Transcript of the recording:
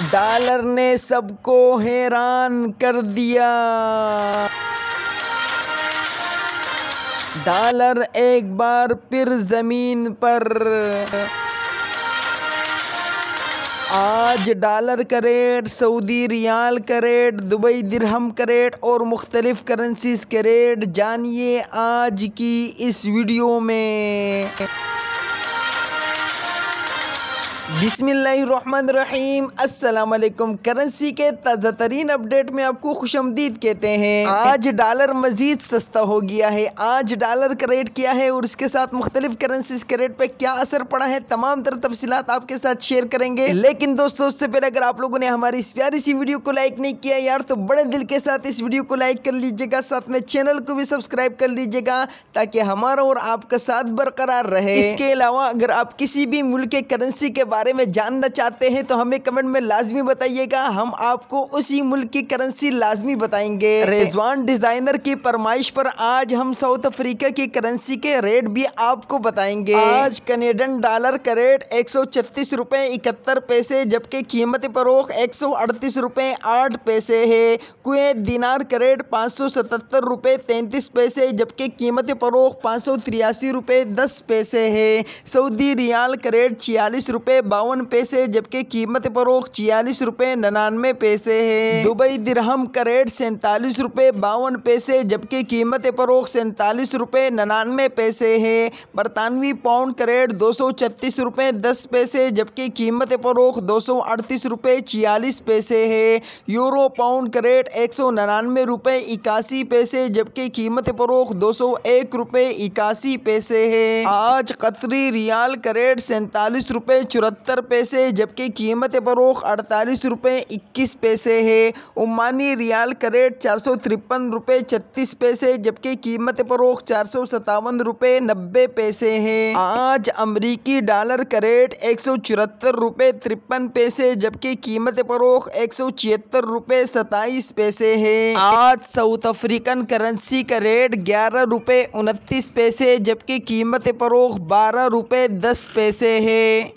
Dollar ने सबको हैरान कर दिया। डॉलर एक बार फिर जमीन पर। आज डॉलर का रेट, सऊदी रियाल का रेट, दुबई दिरहम का रेट और मुख्तलिफ करेंसीज के रेट जानिए आज की इस वीडियो में। बिस्मिल्लाहिर्रहमानिर्रहीम, अस्सलाम वालेकुम। करेंसी के ताज़ा तरीन अपडेट में आपको खुशआमदीद कहते हैं। आज डॉलर मजीद सस्ता हो गया है। आज डॉलर का रेट क्या है और इसके साथ मुख्तलिफ करेंसीज के रेट पे क्या असर पड़ा है, तमाम तरह तफसीलात आपके साथ शेयर करेंगे। लेकिन दोस्तों, उससे पहले अगर आप लोगों ने हमारी इस प्यारी सी वीडियो को लाइक नहीं किया यार, तो बड़े दिल के साथ इस वीडियो को लाइक कर लीजिएगा, साथ में चैनल को भी सब्सक्राइब कर लीजिएगा ताकि हमारा और आपका साथ बरकरार रहे। इसके अलावा अगर आप किसी भी मुल्क के करेंसी के बारे में जानना चाहते हैं तो हमें कमेंट में लाजमी बताइएगा, हम आपको उसी मुल्क की करेंसी लाजमी बताएंगे। रिजवान डिजाइनर की फरमाइश पर आज हम साउथ अफ्रीका की करेंसी के रेट भी आपको बताएंगे। आज कनेडियन डॉलर का रेट 136 रुपए 71 पैसे, जबकि कीमत फरोख्त 138 रुपए 8 पैसे है। कुवैत दिनार का रेट 577 रुपए 33 पैसे, जबकि कीमत फरोख्त 583 रुपए 10 पैसे है। सऊदी रियाल का रेट 46 रुपए 52 पैसे, जबकि कीमत फरोख्त 46 रुपए 99 पैसे है। दुबई दिरहम का रेट 47 रुपए 52 पैसे, जबकि कीमत फरोख्त 47 रुपए 99 पैसे है। बरतानवी पाउंड का रेट 236 रुपए 10 पैसे, जबकि कीमत फरोख्त 238 रुपए 46 पैसे है। यूरो पाउंड का रेट 199 रुपए 81 पैसे, जबकि कीमत फरोख्त 201 रुपए 81 पैसे है। आज कतरी रियाल का रेट 47 रुपए 74 पैसे, जबकि कीमत फरोख्त 48 रुपए 21 पैसे है। ओमानी रियाल का रेट 453 रुपए 36 पैसे, जबकि कीमत फरोख्त 457 रुपए 90 पैसे है। आज अमरीकी डॉलर का रेट 174 रुपए 53 पैसे, जबकि कीमत फरोख्त 176 रुपए 27 पैसे है। आज साउथ अफ्रीकन करेंसी का रेट 11 रुपए 29 पैसे, जबकि कीमत फरोख्त 12 रुपए 10 पैसे है।